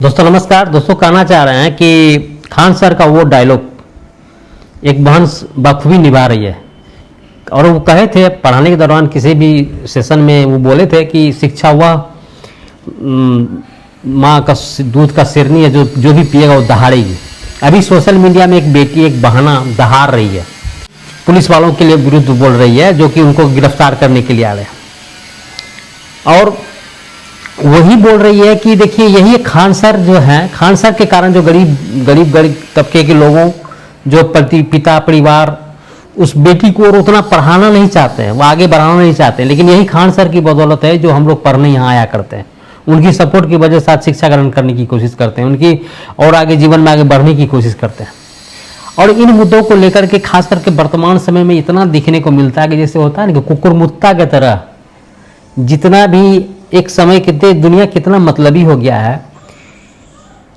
दोस्तों नमस्कार। दोस्तों कहना चाह रहे हैं कि खान सर का वो डायलॉग एक बहन बखूबी निभा रही है। और वो कहे थे पढ़ाने के दौरान किसी भी सेशन में वो बोले थे कि शिक्षा वह माँ का दूध का सिरनी है जो भी पिएगा वो दहाड़ेगी। अभी सोशल मीडिया में एक बेटी एक बहाना दहाड़ रही है, पुलिस वालों के लिए विरुद्ध बोल रही है जो कि उनको गिरफ्तार करने के लिए आ रहे हैं। और वही बोल रही है कि देखिए यही खान सर जो है, खान सर के कारण जो गरीब तबके के लोगों जो पिता परिवार उस बेटी को और उतना पढ़ाना नहीं चाहते हैं, वो आगे बढ़ाना नहीं चाहते हैं, लेकिन यही खान सर की बदौलत है जो हम लोग पढ़ने यहाँ आया करते हैं। उनकी सपोर्ट की वजह से शिक्षा ग्रहण करने की कोशिश करते हैं, उनकी और आगे जीवन में आगे बढ़ने की कोशिश करते हैं। और इन मुद्दों को लेकर के खास करके वर्तमान समय में इतना दिखने को मिलता है कि जैसे होता है ना कि कुकुरमुत्ता की तरह जितना भी एक समय कितने दुनिया कितना मतलबी हो गया है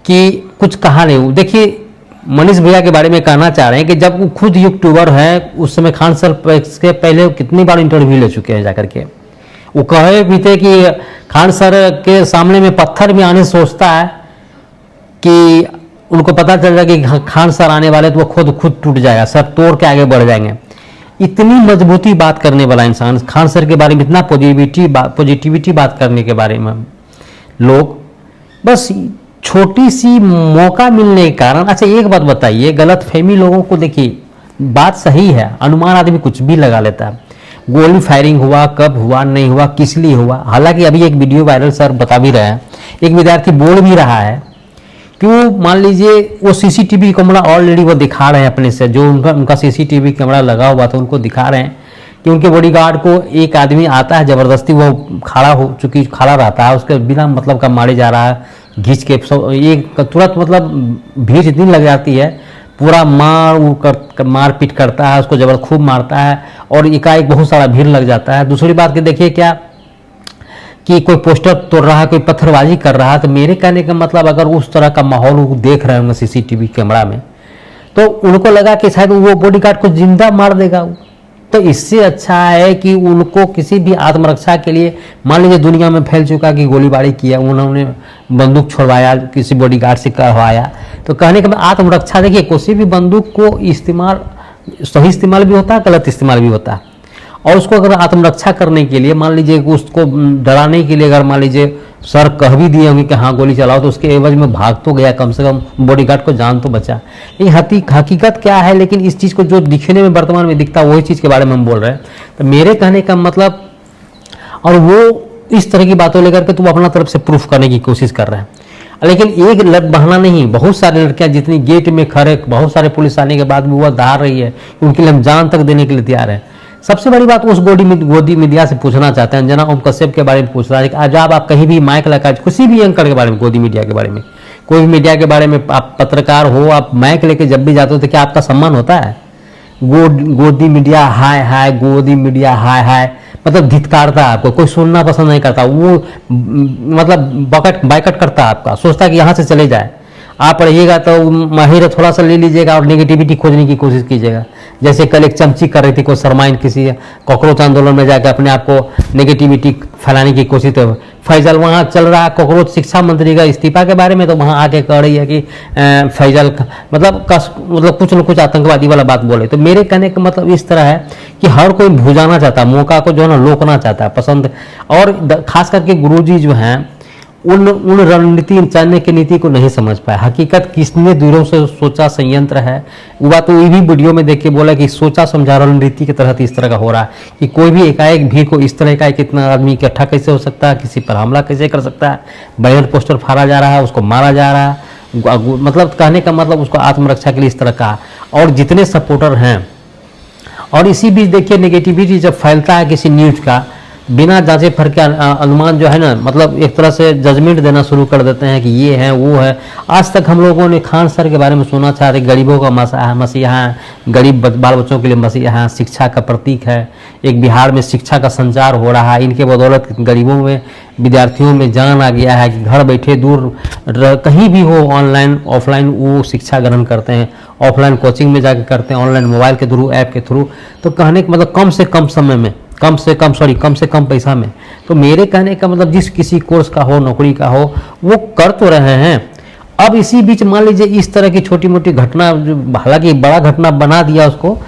कि कुछ कहा नहीं। देखिए मनीष भैया के बारे में कहना चाह रहे हैं कि जब वो खुद यूट्यूबर है उस समय खान सर के पहले कितनी बार इंटरव्यू ले चुके हैं जाकर के। वो कहे भी थे कि खान सर के सामने में पत्थर भी आने सोचता है कि उनको पता चल जाए कि खान सर आने वाले तो वो खुद टूट जाएगा, सर तोड़ के आगे बढ़ जाएंगे। इतनी मजबूती बात करने वाला इंसान खान सर के बारे में, इतना पॉजिटिविटी बात करने के बारे में लोग बस छोटी सी मौका मिलने के कारण। अच्छा एक बात बताइए, गलत फहमी लोगों को देखिए, बात सही है, अनुमान आदमी कुछ भी लगा लेता है। गोली फायरिंग हुआ, कब हुआ, नहीं हुआ, किस लिए हुआ। हालांकि अभी एक वीडियो वायरल सर बता भी रहे हैं, एक विद्यार्थी बोल भी रहा है कि वो मान लीजिए वो सीसीटीवी कैमरा ऑलरेडी वो दिखा रहे हैं अपने से, जो उनका सीसीटीवी कैमरा लगा हुआ था उनको दिखा रहे हैं कि उनके बॉडीगार्ड को एक आदमी आता है ज़बरदस्ती, वो खड़ा रहता है, उसके बिना मतलब का मारे जा रहा है, घींच के एक तुरंत मतलब भीड़ इतनी लग जाती है, पूरा मार पीट करता है, उसको जबर खूब मारता है और एकाएक बहुत सारा भीड़ लग जाता है। दूसरी बात कि देखिए क्या कि कोई पोस्टर तोड़ रहा है, कोई पत्थरबाजी कर रहा है, तो मेरे कहने का मतलब अगर उस तरह का माहौल वो देख रहे होंगे सीसीटीवी कैमरा में तो उनको लगा कि शायद वो बॉडीगार्ड को जिंदा मार देगा। तो इससे अच्छा है कि उनको किसी भी आत्मरक्षा के लिए, मान लीजिए दुनिया में फैल चुका कि गोलीबारी किया, उन्होंने बंदूक छुड़वाया, किसी बॉडीगार्ड से करवाया, तो कहने का आत्मरक्षा, देखिए किसी भी बंदूक को इस्तेमाल सही इस्तेमाल भी होता है, गलत इस्तेमाल भी होता है। और उसको अगर आत्मरक्षा करने के लिए, मान लीजिए उसको डराने के लिए अगर मान लीजिए सर कह भी दिए होंगे कि हाँ गोली चलाओ, तो उसके एवज में भाग तो गया, कम से कम बॉडीगार्ड को जान तो बचा। ये हकीकत क्या है, लेकिन इस चीज़ को जो दिखने में वर्तमान में दिखता है वही चीज़ के बारे में हम बोल रहे हैं। तो मेरे कहने का मतलब, और वो इस तरह की बातों लेकर के तुम अपना तरफ से प्रूफ करने की कोशिश कर रहे हैं। लेकिन एक लट बहाना नहीं, बहुत सारी लड़कियां जितनी गेट में खड़े, बहुत सारे पुलिस आने के बाद भी वह दहाड़ रही है, उनके लिए हम जान तक देने के लिए तैयार है। सबसे बड़ी बात उस गोदी मीडिया से पूछना चाहते हैं, अंजना ओम कश्यप के बारे में पूछ रहा है कि आज आप कहीं भी माइक लगा, किसी भी एंकर के बारे में, गोदी मीडिया के बारे में, कोई भी मीडिया के बारे में आप पत्रकार हो, आप माइक लेके जब भी जाते हो तो क्या आपका सम्मान होता है? गोदी मीडिया हाय हाय, गोदी मीडिया हाय हाय, मतलब धिक्कारता है आपको, कोई सुनना पसंद नहीं करता, वो मतलब बाइकट करता है आपका, सोचता है कि यहाँ से चले जाए। आप रहिएगा तो माहिर थोड़ा सा ले लीजिएगा और नेगेटिविटी खोजने की कोशिश कीजिएगा। जैसे कल एक चमची कर रही थी कोई शर्माइन किसी कॉकरोच आंदोलन में जाकर अपने आप को नेगेटिविटी फैलाने की कोशिश, तो फैजल वहाँ चल रहा है कॉकरोच शिक्षा मंत्री का इस्तीफा के बारे में, तो वहाँ आके कह रही है कि फैजल मतलब कुछ न कुछ आतंकवादी वाला बात बोले। तो मेरे कहने का मतलब इस तरह है कि हर कोई भुजाना चाहता है, मौका को जो है ना रोकना चाहता है पसंद। और खास करके गुरुजी जो हैं उन रणनीति चाहने की नीति को नहीं समझ पाए। हकीकत किसने दूरों से सोचा संयंत्र है, वो बात तो ये भी वीडियो में देख के बोला कि सोचा समझा रणनीति के तहत इस तरह का हो रहा है कि कोई भी एकाएक भीड़ को इस तरह का कितना आदमी इकट्ठा कैसे हो सकता है, किसी पर हमला कैसे कर सकता है, बैनर पोस्टर फाड़ा जा रहा है, उसको मारा जा रहा है, मतलब कहने का मतलब उसको आत्मरक्षा के लिए इस तरह का। और जितने सपोर्टर हैं, और इसी बीच देखिए नेगेटिविटी जब फैलता है किसी न्यूज का, बिना जांचे परखे अनुमान जो है ना, मतलब एक तरह से जजमेंट देना शुरू कर देते हैं कि ये है वो है। आज तक हम लोगों ने खान सर के बारे में सुना चाह रहे, गरीबों का मसीहा है, गरीब बाल बच्चों के लिए मसीहा है, शिक्षा का प्रतीक है, एक बिहार में शिक्षा का संचार हो रहा है, इनके बदौलत गरीबों में, विद्यार्थियों में जान आ गया है कि घर बैठे दूर कहीं भी हो, ऑनलाइन ऑफलाइन वो शिक्षा ग्रहण करते हैं, ऑफलाइन कोचिंग में जाकर करते हैं, ऑनलाइन मोबाइल के थ्रू, ऐप के थ्रू। तो कहने का मतलब कम से कम समय में, कम से कम पैसा में। तो मेरे कहने का मतलब जिस किसी कोर्स का हो, नौकरी का हो, वो कर तो रहे हैं, अब इसी बीच मान लीजिए इस तरह की छोटी मोटी घटना, जो हालांकि बड़ा घटना बना दिया उसको,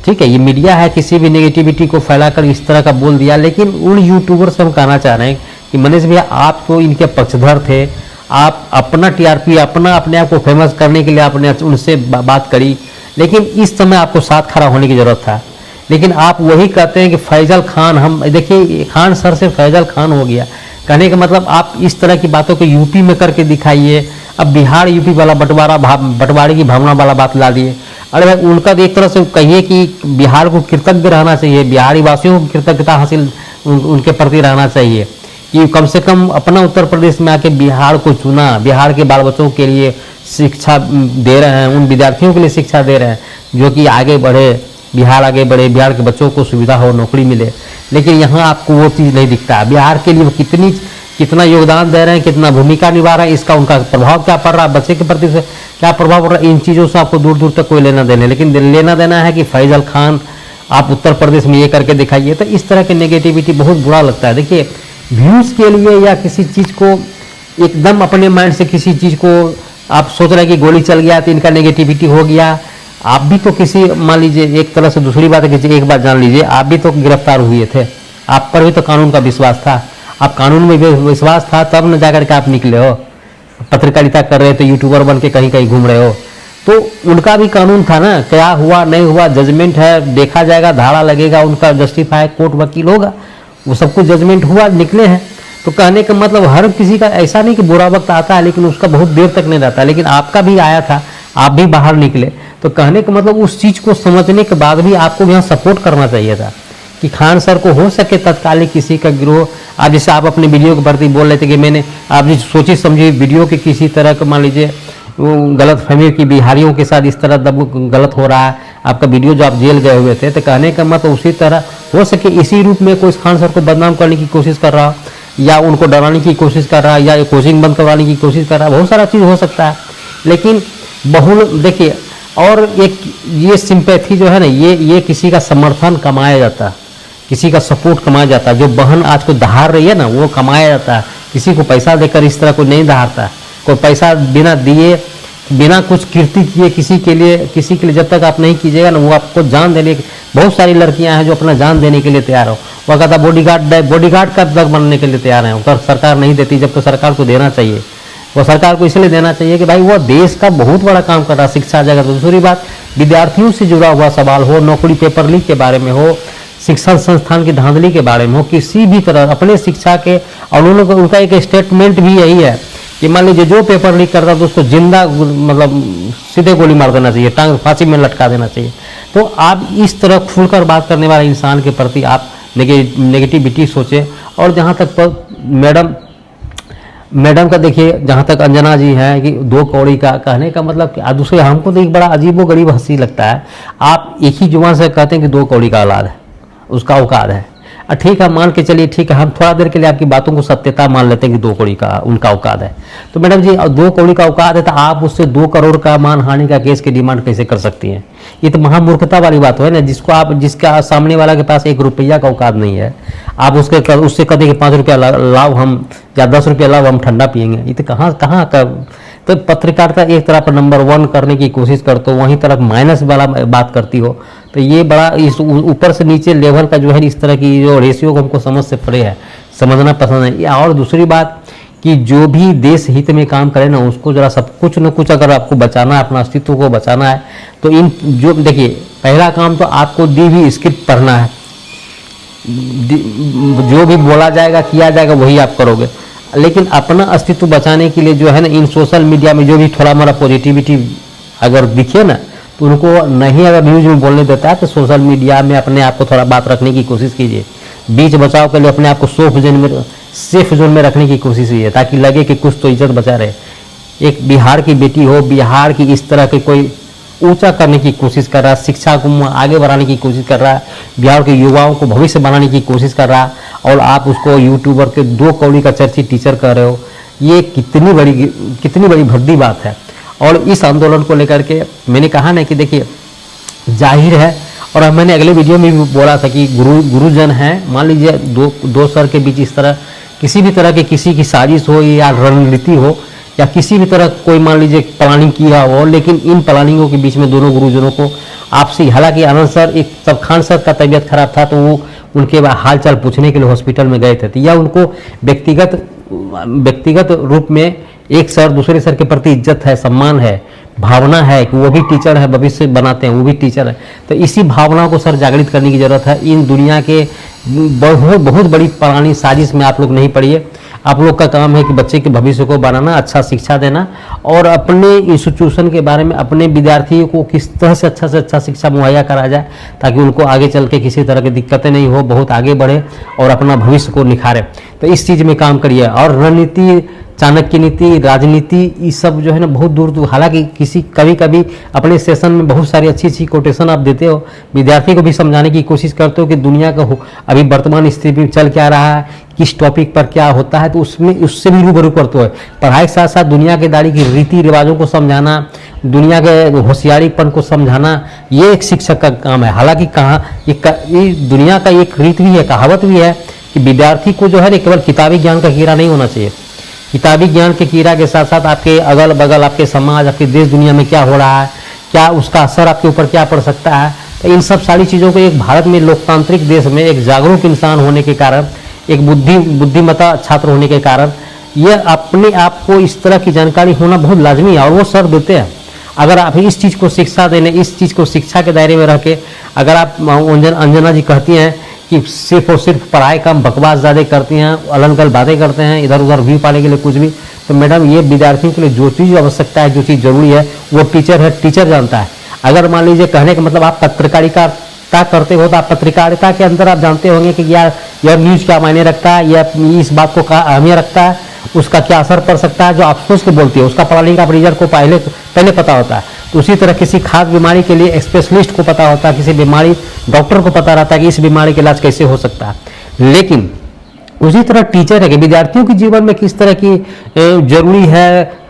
ठीक है, ये मीडिया है, किसी भी नेगेटिविटी को फैलाकर इस तरह का बोल दिया। लेकिन उन यूट्यूबर से हम कहना चाह रहे हैं कि मनीष भैया आप तो इनके पक्षधर थे, आप अपना टीआरपी, अपने आप को फेमस करने के लिए आपने उनसे बात करी, लेकिन इस समय आपको साथ खड़ा होने की जरूरत था। लेकिन आप वही कहते हैं कि फैजल खान, हम देखिए खान सर से फैजल खान हो गया, कहने का मतलब आप इस तरह की बातों को यूपी में करके दिखाइए। अब बिहार यूपी वाला बंटवारे की भावना वाला बात ला दिए। अरे भाई उनका एक तरह से कहिए कि बिहार को कृतज्ञ रहना चाहिए, बिहारी वासियों को कृतज्ञता हासिल उनके प्रति रहना चाहिए कि कम से कम अपना उत्तर प्रदेश में आके बिहार को चुना, बिहार के बाल बच्चों के लिए शिक्षा दे रहे हैं, उन विद्यार्थियों के लिए शिक्षा दे रहे हैं जो कि आगे बढ़े, बिहार आगे बढ़े, बिहार के बच्चों को सुविधा हो, नौकरी मिले। लेकिन यहाँ आपको वो चीज़ नहीं दिखता है। बिहार के लिए वो कितना योगदान दे रहे हैं, कितना भूमिका निभा रहे हैं, इसका उनका प्रभाव क्या पड़ रहा है, बच्चे के प्रति से क्या प्रभाव पड़ रहा है, इन चीज़ों से आपको दूर दूर तक कोई लेना देना। लेकिन लेना देना है कि फैजल खान आप उत्तर प्रदेश में ये करके दिखाइए, तो इस तरह की नेगेटिविटी बहुत बुरा लगता है। देखिए व्यूज़ के लिए या किसी चीज़ को एकदम अपने माइंड से किसी चीज़ को आप सोच रहे हैं कि गोली चल गया तो इनका नेगेटिविटी हो गया। आप भी तो किसी, मान लीजिए एक तरह से दूसरी बात है कि एक बात जान लीजिए, आप भी तो गिरफ्तार हुए थे, आप पर भी तो कानून का विश्वास था, आप कानून में विश्वास था तब न जाकर के आप निकले हो, पत्रकारिता कर रहे थे, यूट्यूबर बन के कहीं कहीं घूम रहे हो, तो उनका भी कानून था ना, क्या हुआ नहीं हुआ जजमेंट है, देखा जाएगा, धारा लगेगा, उनका जस्टिफाई कोर्ट वकील होगा, वो सब कुछ जजमेंट हुआ, निकले हैं। तो कहने का मतलब हर किसी का ऐसा नहीं कि बुरा वक्त आता है लेकिन उसका बहुत देर तक नहीं रहता, लेकिन आपका भी आया था, आप भी बाहर निकले। तो कहने का मतलब उस चीज़ को समझने के बाद भी आपको यहाँ सपोर्ट करना चाहिए था कि खान सर को हो सके तत्कालिक किसी का गिरोह, आप जैसे आप अपने वीडियो के प्रति बोल रहे थे कि मैंने आप जो सोची समझी वीडियो के किसी तरह का, मान लीजिए गलत फहमी की बिहारियों के साथ इस तरह गलत हो रहा है, आपका वीडियो जो आप जेल गए हुए थे, तो कहने का मतलब उसी तरह हो सके इसी रूप में कोई खान सर को बदनाम करने की कोशिश कर रहा, या उनको डराने की कोशिश कर रहा, या कोचिंग बंद करवाने की कोशिश कर रहा, बहुत सारा चीज़ हो सकता है। लेकिन बहुल देखिए, और एक ये सिंपैथी जो है ना, ये किसी का समर्थन कमाया जाता है, किसी का सपोर्ट कमाया जाता है। जो बहन आज को दहाड़ रही है ना, वो कमाया जाता है, किसी को पैसा देकर इस तरह को नहीं दहाड़ता है। कोई पैसा बिना दिए, बिना कुछ कीर्ति किए किसी के लिए जब तक आप नहीं कीजिएगा ना, वो आपको जान देने, बहुत सारी लड़कियां हैं जो अपना जान देने के लिए तैयार हो, वो कहता बॉडीगार्ड का तक बनने के लिए तैयार है, और सरकार नहीं देती, जब तो सरकार को देना चाहिए। वो सरकार को इसलिए देना चाहिए कि भाई वो देश का बहुत बड़ा काम कर रहा है शिक्षा जगत। दूसरी बात, विद्यार्थियों से जुड़ा हुआ सवाल हो, नौकरी पेपर लीक के बारे में हो, शिक्षा संस्थान की धांधली के बारे में हो, किसी भी तरह अपने शिक्षा के, और उनका एक स्टेटमेंट भी यही है कि मान लीजिए जो पेपर लीक करता है तो उसको जिंदा मतलब सीधे गोली मार देना चाहिए, टांग फांसी में लटका देना चाहिए। तो आप इस तरह खुलकर बात करने वाले इंसान के प्रति आप नेगेटिविटी सोचें। और जहाँ तक मैडम का देखिए, जहाँ तक अंजना जी हैं कि 2 कौड़ी का कहने का मतलब कि दूसरे हमको तो एक बड़ा अजीबोगरीब हंसी लगता है। आप एक ही जुबान से कहते हैं कि 2 कौड़ी का औलाद है, उसका औकात है। ठीक है, मान के चलिए, ठीक है, हम थोड़ा देर के लिए आपकी बातों को सत्यता मान लेते हैं कि 2 कौड़ी का उनका औकात है। तो मैडम जी 2 कौड़ी का औकात है तो आप उससे 2 करोड़ का मानहानि का केस की डिमांड कैसे कर सकती हैं? ये तो महामूर्खता वाली बात है ना, जिसका सामने वाला के पास 1 रुपया का औकात नहीं है, आप उससे कहते कि 5 रुपया लाभ हम, या 10 रुपया लाभ हम ठंडा पियेंगे। ये तो कहाँ का। तो पत्रकारिता एक तरफ नंबर 1 करने की कोशिश करते हो, वहीं तरफ माइनस वाला बात करती हो, तो ये बड़ा इस ऊपर से नीचे लेवल का जो है इस तरह की जो रेशियो को हमको समझ से परे है, समझना पसंद है। और दूसरी बात कि जो भी देश हित में काम करे ना, उसको जरा सब कुछ न कुछ अगर आपको बचाना है, अपना अस्तित्व को बचाना है, तो इन जो देखिए, पहला काम तो आपको दी हुई स्क्रिप्ट पढ़ना है, जो भी बोला जाएगा किया जाएगा वही आप करोगे। लेकिन अपना अस्तित्व बचाने के लिए जो है ना, इन सोशल मीडिया में जो भी थोड़ा मोड़ा पॉजिटिविटी अगर दिखे ना, तो उनको नहीं अगर न्यूज में बोलने देता है, तो सोशल मीडिया में अपने आप को थोड़ा बात रखने की कोशिश कीजिए। बीच बचाव के लिए अपने आप को सेफ जोन में रखने की कोशिश कीजिए, ताकि लगे कि कुछ तो इज्जत बचा रहे। एक बिहार की बेटी हो, बिहार की इस तरह के कोई ऊंचा करने की कोशिश कर रहा है, शिक्षा को आगे बढ़ाने की कोशिश कर रहा है, बिहार के युवाओं को भविष्य बनाने की कोशिश कर रहा है, और आप उसको यूट्यूबर के 2 कौड़ी का चर्चित टीचर कर रहे हो। ये कितनी बड़ी भद्दी बात है। और इस आंदोलन को लेकर के मैंने कहा ना कि देखिए, जाहिर है, और मैंने अगले वीडियो में भी बोला था कि गुरुजन हैं, मान लीजिए दो सर के बीच इस तरह किसी भी तरह की किसी की साजिश हो या रणनीति हो, या किसी भी तरह कोई मान लीजिए प्लानिंग किया हो, लेकिन इन प्लानिंगों के बीच में दोनों गुरुजनों को आपसी, हालांकि आनंद सर, एक तब खान सर का तबीयत खराब था तो वो उनके हालचाल पूछने के लिए हॉस्पिटल में गए थे, तो या उनको व्यक्तिगत रूप में एक सर दूसरे सर के प्रति इज्जत है, सम्मान है, भावना है कि वो भी टीचर है, भविष्य बनाते हैं, वो भी टीचर है, तो इसी भावनाओं को सर जागृत करने की जरूरत है। इन दुनिया के बहुत बड़ी पुरानी साजिश में आप लोग नहीं पड़िए। आप लोग का काम है कि बच्चे के भविष्य को बनाना, अच्छा शिक्षा देना और अपने इंस्टीट्यूशन के बारे में अपने विद्यार्थियों को किस तरह से अच्छा शिक्षा मुहैया करा जाए ताकि उनको आगे चल के किसी तरह की दिक्कतें नहीं हो, बहुत आगे बढ़े और अपना भविष्य को निखारे। तो इस चीज़ में काम करिए। और रणनीति, चाणक्य नीति, राजनीति, ये सब जो है ना बहुत दूर दूर, हालांकि कभी कभी अपने सेशन में बहुत सारी अच्छी कोटेशन आप देते हो, विद्यार्थी को भी समझाने की कोशिश करते हो कि दुनिया का अभी वर्तमान स्थिति में चल क्या रहा है, किस टॉपिक पर क्या होता है, तो उसमें उससे भी रूबरू करते हो। पढ़ाई के साथ साथ दुनियादारी की रीति रिवाजों को समझाना, दुनिया के होशियारीपन को समझाना, ये एक शिक्षक का काम है। हालांकि ये दुनिया का एक रीत भी है, कहावत भी है कि विद्यार्थी को जो है ना केवल किताबी ज्ञान का कीड़ा नहीं होना चाहिए। किताबी ज्ञान के कीड़ा के साथ साथ आपके अगल बगल, आपके समाज, आपके देश दुनिया में क्या हो रहा है, क्या उसका असर आपके ऊपर क्या पड़ सकता है, तो इन सब सारी चीज़ों को एक भारत में लोकतांत्रिक देश में एक जागरूक इंसान होने के कारण, एक बुद्धिमता छात्र होने के कारण ये अपने आप को इस तरह की जानकारी होना बहुत लाजमी है और वो सर देते हैं। अगर आप इस चीज़ को शिक्षा देने, इस चीज़ को शिक्षा के दायरे में रह के, अगर आप अंजना जी कहती हैं कि सिर्फ और सिर्फ पढ़ाई कम बकवास ज़्यादा करती हैं, अलग अलग बातें करते हैं, इधर उधर व्यू पाने के लिए कुछ भी, तो मैडम ये विद्यार्थियों के लिए जो चीज़ आवश्यकता है, जो चीज़ जरूरी है, वो टीचर है, टीचर जानता है। अगर मान लीजिए कहने का मतलब आप पत्रकारिता करते हो तो आप पत्रकारिता के अंदर आप जानते होंगे कि यार यह न्यूज़ क्या मायने रखता है, या इस बात को क्या अहमियत रखता है, उसका क्या असर पड़ सकता है। जो आप सोच के बोलती है उसका प्लानिंग आप रीजर को पहले पता होता है। तो उसी तरह किसी खास बीमारी के लिए स्पेशलिस्ट को पता होता है, किसी बीमारी डॉक्टर को पता रहता है कि इस बीमारी का इलाज कैसे हो सकता है। लेकिन उसी तरह टीचर है कि विद्यार्थियों के जीवन में किस तरह की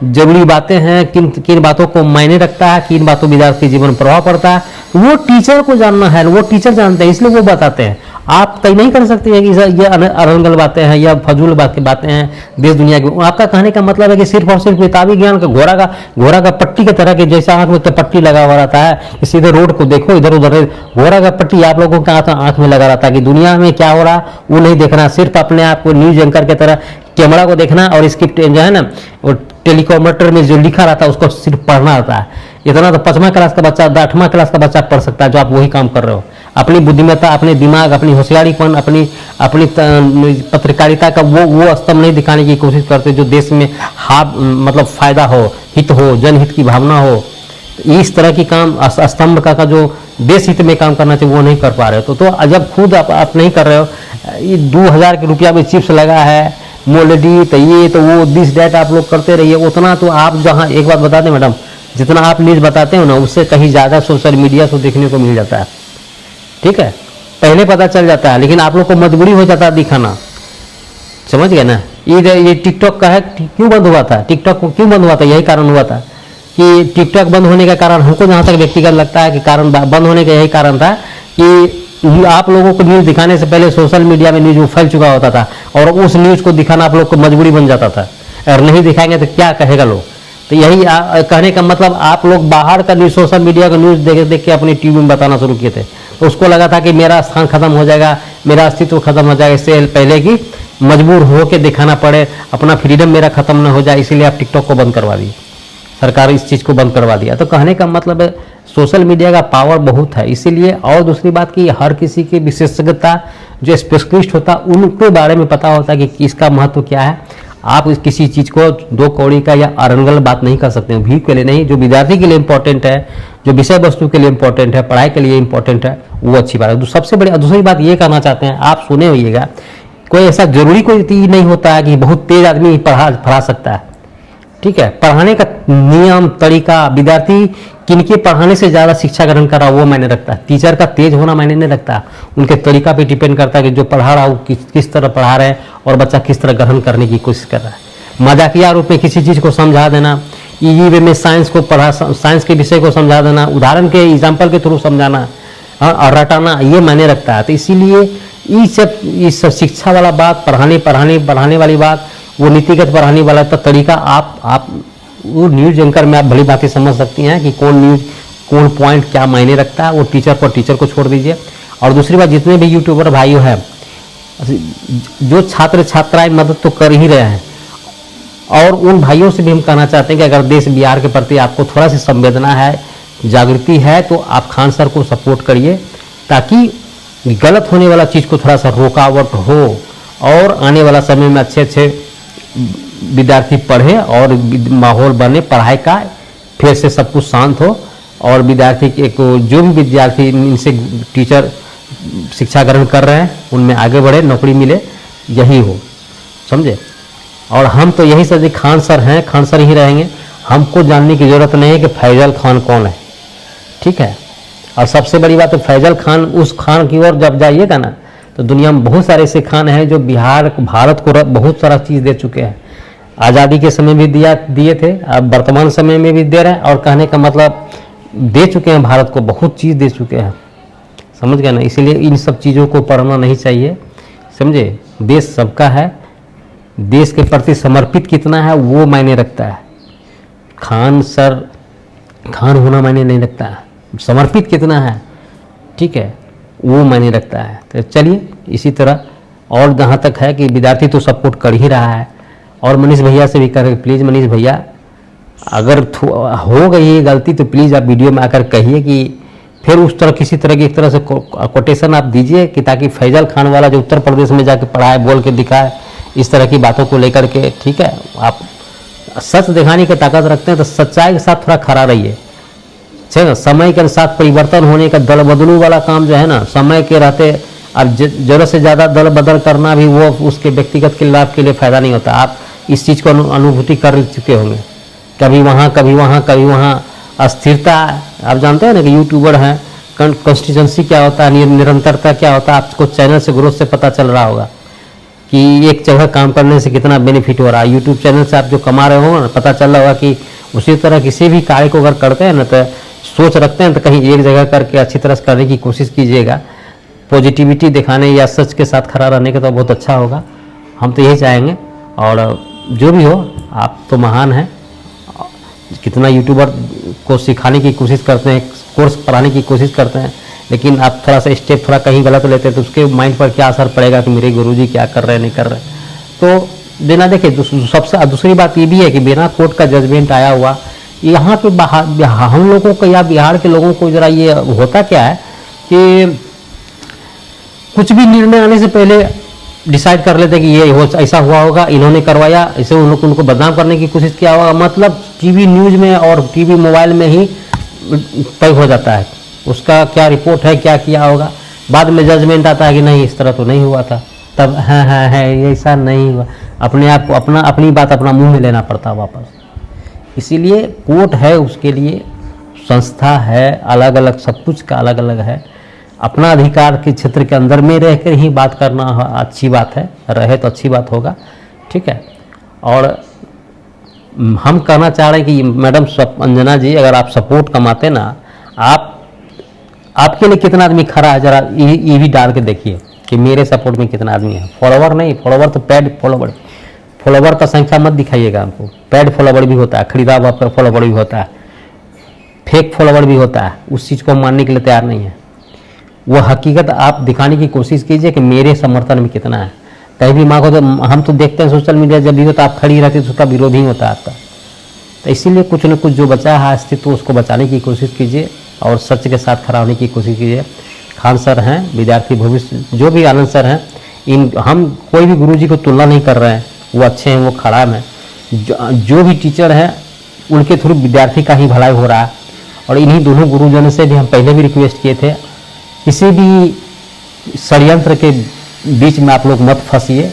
जरूरी बातें हैं, किन बातों को मायने रखता है, किन बातों विद्यार्थी के जीवन में प्रभाव पड़ता है, वो टीचर को जानना है, वो टीचर जानते हैं, इसलिए वो बताते हैं। आप तय नहीं कर सकते हैं कि ये अरंगल बातें हैं या फजूल बातें हैं देश दुनिया की। आपका कहने का मतलब है कि सिर्फ और सिर्फ किताबी ज्ञान का घोड़ा का पट्टी की तरह के जैसा आंख में पट्टी लगा हुआ रहता है, सीधे रोड को देखो, इधर उधर घोड़ा का पट्टी आप लोगों का आंख में लगा रहता है कि दुनिया में क्या हो रहा वो नहीं देखना, सिर्फ अपने आप को न्यूज एंकर की तरह कैमरा को देखना और इसकी जो है ना वो टेलीकॉमटर में जो लिखा रहता है उसको सिर्फ पढ़ना रहता है। इतना तो 5वां क्लास का बच्चा, 8वां क्लास का बच्चा पढ़ सकता है, जो आप वही काम कर रहे हो। अपनी बुद्धिमत्ता, अपने दिमाग, अपनी होशियारीपन, अपनी पत्रकारिता का वो स्तंभ नहीं दिखाने की कोशिश करते जो देश में मतलब फायदा हो, हित हो, जनहित की भावना हो। इस तरह की काम स्तंभ का जो देश हित में काम करना चाहिए वो नहीं कर पा रहे हो। तो जब खुद आप नहीं कर रहे हो, ये 2000 के रुपया में चिप्स लगा है, मोलडी, तो ये तो वो दिस डेट आप लोग करते रहिए। उतना तो आप जहाँ, एक बात बता दें मैडम, जितना आप न्यूज़ बताते हो ना उससे कहीं ज़्यादा सोशल मीडिया से देखने को मिल जाता है। ठीक है, पहले पता चल जाता है, लेकिन आप लोग को मजबूरी हो जाता है दिखाना। समझ गए ना। ये टिकटॉक का है, क्यों बंद हुआ था, टिकटॉक को क्यों बंद हुआ था, यही कारण हुआ था कि टिकटॉक बंद होने का कारण हमको जहाँ तक व्यक्तिगत लगता है कि कारण बंद होने का यही कारण था कि आप लोगों को न्यूज़ दिखाने से पहले सोशल मीडिया में न्यूज़ फैल चुका होता था और उस न्यूज़ को दिखाना आप लोग को मजबूरी बन जाता था, और नहीं दिखाएंगे तो क्या कहेगा लोग। तो यही कहने का मतलब आप लोग बाहर का न्यूज़, सोशल मीडिया का न्यूज़ देख के अपनी टीवी में बताना शुरू किए थे, तो उसको लगा था कि मेरा स्थान खत्म हो जाएगा, मेरा अस्तित्व खत्म हो जाएगा, इससे पहले कि मजबूर हो के दिखाना पड़े, अपना फ्रीडम मेरा खत्म ना हो जाए, इसीलिए आप टिकटॉक को बंद करवा दिए, सरकार इस चीज़ को बंद करवा दिया। तो कहने का मतलब है सोशल मीडिया का पावर बहुत है, इसीलिए। और दूसरी बात कि हर किसी की विशेषज्ञता, जो स्पेशलिस्ट होता है उनके बारे में पता होता है कि इसका महत्व क्या है। आप किसी चीज़ को 2 कौड़ी का या अरंगल बात नहीं कर सकते हैं, भीड़ के लिए नहीं। जो विद्यार्थी के लिए इंपॉर्टेंट है, जो विषय वस्तु के लिए इंपॉर्टेंट है, पढ़ाई के लिए इंपॉर्टेंट है, वो अच्छी बात है। सबसे बड़ी दूसरी बात ये कहना चाहते हैं, आप सुने होइएगा, कोई ऐसा जरूरी कोई चीज नहीं होता है कि बहुत तेज आदमी पढ़ा सकता है। ठीक है, पढ़ाने का नियम, तरीका, विद्यार्थी किनके पढ़ाने से ज़्यादा शिक्षा ग्रहण कर रहा है वो मायने रखता है। टीचर का तेज होना मायने नहीं रखता, उनके तरीका पे डिपेंड करता है कि जो पढ़ा रहा है वो किस तरह पढ़ा रहे हैं और बच्चा किस तरह ग्रहण करने की कोशिश कर रहा है। मजाकिया रूप में किसी चीज़ को समझा देना, इजी वे में साइंस के विषय को समझा देना, उदाहरण के एग्जाम्पल के थ्रू समझाना और रटाना, ये मायने रखता है। तो इसीलिए इस सब शिक्षा वाला बात, पढ़ाने वाली बात, वो नीतिगत पढ़ाने वाला तरीका आप वो न्यूज एंकर में आप भली बातें समझ सकती हैं कि कौन न्यूज कौन पॉइंट क्या मायने रखता है। वो टीचर को छोड़ दीजिए। और दूसरी बात, जितने भी यूट्यूबर भाइयों हैं, जो छात्र छात्राएं मदद तो कर ही रहे हैं, और उन भाइयों से भी हम कहना चाहते हैं कि अगर देश बिहार के प्रति आपको थोड़ा सी संवेदना है, जागृति है, तो आप खान सर को सपोर्ट करिए, ताकि गलत होने वाला चीज़ को थोड़ा सा रुकावट हो और आने वाला समय में अच्छे अच्छे विद्यार्थी पढ़े और माहौल बने पढ़ाई का, फिर से सब कुछ शांत हो और विद्यार्थी को जो भी विद्यार्थी इनसे टीचर शिक्षा ग्रहण कर रहे हैं उनमें आगे बढ़े, नौकरी मिले, यही हो, समझे। और हम तो यही समझे खान सर हैं, खान सर ही रहेंगे। हमको जानने की ज़रूरत नहीं है कि फैजल खान कौन है, ठीक है। और सबसे बड़ी बात है, फैजल खान, उस खान की ओर जब जाइएगा ना तो दुनिया में बहुत सारे ऐसे खान हैं जो भारत को बहुत सारा चीज़ दे चुके हैं। आज़ादी के समय भी दिए थे, अब वर्तमान समय में भी दे रहे हैं, और कहने का मतलब दे चुके हैं, भारत को बहुत चीज़ दे चुके हैं, समझ गए ना। इसीलिए इन सब चीज़ों को पढ़ना नहीं चाहिए, समझे। देश सबका है, देश के प्रति समर्पित कितना है वो मायने रखता है। खान सर खान होना मायने नहीं रखता है, समर्पित कितना है, ठीक है, वो मायने रखता है। तो चलिए इसी तरह, और जहाँ तक है कि विद्यार्थी तो सपोर्ट कर ही रहा है, और मनीष भैया से भी करें, प्लीज़ मनीष भैया अगर हो गई ये गलती तो प्लीज़ आप वीडियो में आकर कहिए कि फिर उस तरह किसी तरह की एक तरह से कोटेशन आप दीजिए कि ताकि फैजल खान वाला जो उत्तर प्रदेश में जाके पढ़ाए, बोल के दिखाए, इस तरह की बातों को लेकर के, ठीक है। आप सच दिखाने की ताकत रखते हैं तो सच्चाई के साथ थोड़ा खड़ा रहिए, ठीक है। समय के साथ परिवर्तन होने का, दल बदलू वाला काम जो है ना, समय के रहते अब ज़रूरत से ज़्यादा दल बदल करना भी वो उसके व्यक्तिगत के लाभ के लिए फ़ायदा नहीं होता। आप इस चीज़ को अनुभूति कर चुके होंगे, कभी वहाँ कभी वहाँ कभी वहाँ अस्थिरता। आप जानते हैं ना कि यूट्यूबर हैं, कंसिस्टेंसी क्या होता है, निरंतरता क्या होता है, आपको चैनल से ग्रोथ से पता चल रहा होगा कि एक जगह काम करने से कितना बेनिफिट हो रहा है। यूट्यूब चैनल से आप जो कमा रहे हो ना, पता चल रहा होगा कि उसी तरह किसी भी कार्य को अगर करते हैं ना, तो सोच रखते हैं तो कहीं एक जगह करके अच्छी तरह से करने की कोशिश कीजिएगा। पॉजिटिविटी दिखाने या सच के साथ खड़ा रहने का तो बहुत अच्छा होगा, हम तो यही चाहेंगे। और जो भी हो, आप तो महान हैं, कितना यूट्यूबर को सिखाने की कोशिश करते हैं, कोर्स पढ़ाने की कोशिश करते हैं, लेकिन आप थोड़ा सा स्टेप थोड़ा कहीं गलत लेते हैं तो उसके माइंड पर क्या असर पड़ेगा कि मेरे गुरुजी क्या कर रहे हैं, नहीं कर रहे। तो बिना देखे, सबसे दूसरी बात ये भी है कि बिना कोर्ट का जजमेंट आया हुआ यहाँ पे हम लोगों को या बिहार के लोगों को ज़रा ये होता क्या है कि कुछ भी निर्णय आने से पहले डिसाइड कर लेते हैं कि ये ऐसा हुआ होगा, इन्होंने करवाया, इसे उनको बदनाम करने की कोशिश किया होगा। मतलब टीवी न्यूज़ में और टीवी मोबाइल में ही तय हो जाता है उसका क्या रिपोर्ट है, क्या किया होगा। बाद में जजमेंट आता है कि नहीं, इस तरह तो नहीं हुआ था, तब है ऐसा नहीं हुआ। अपने आप को अपनी बात अपना मुंह में लेना पड़ता वापस। इसीलिए कोर्ट है, उसके लिए संस्था है, अलग अलग सब कुछ का अलग अलग है। अपना अधिकार के क्षेत्र के अंदर में रहकर ही बात करना अच्छी बात है, रहे तो अच्छी बात होगा, ठीक है। और हम कहना चाह रहे हैं कि मैडम अंजना जी, अगर आप सपोर्ट कमाते ना, आपके लिए कितना आदमी खड़ा है, जरा ये भी डाल के देखिए कि मेरे सपोर्ट में कितना आदमी है। फॉलोवर नहीं, फॉलोवर तो पेड फॉलोवर का संख्या मत दिखाइएगा हमको। पेड फॉलोवर भी होता है, खरीदा हुआ फॉलोवर भी होता है, फेक फॉलोवर भी होता है। उस चीज़ को हम मानने के लिए तैयार नहीं है। वो हकीकत आप दिखाने की कोशिश कीजिए कि मेरे समर्थन में कितना है। कहीं भी मांगो तो हम तो देखते हैं सोशल मीडिया जब भी होता है, आप खड़ी रहती है तो उसका विरोध ही होता है आपका। तो इसीलिए कुछ न कुछ जो बचा है अस्तित्व, उसको बचाने की कोशिश कीजिए और सच के साथ खड़ा होने की कोशिश कीजिए। खान सर हैं, विद्यार्थी भविष्य जो भी आनंद सर हैं, हम कोई भी गुरुजी को तुलना नहीं कर रहे हैं, वो अच्छे हैं, वो खराब हैं। जो भी टीचर हैं उनके थ्रू विद्यार्थी का ही भलाई हो रहा है। और इन्हीं दोनों गुरुजनों से भी हम पहले भी रिक्वेस्ट किए थे, किसी भी षड्यंत्र के बीच में आप लोग मत फंसिए।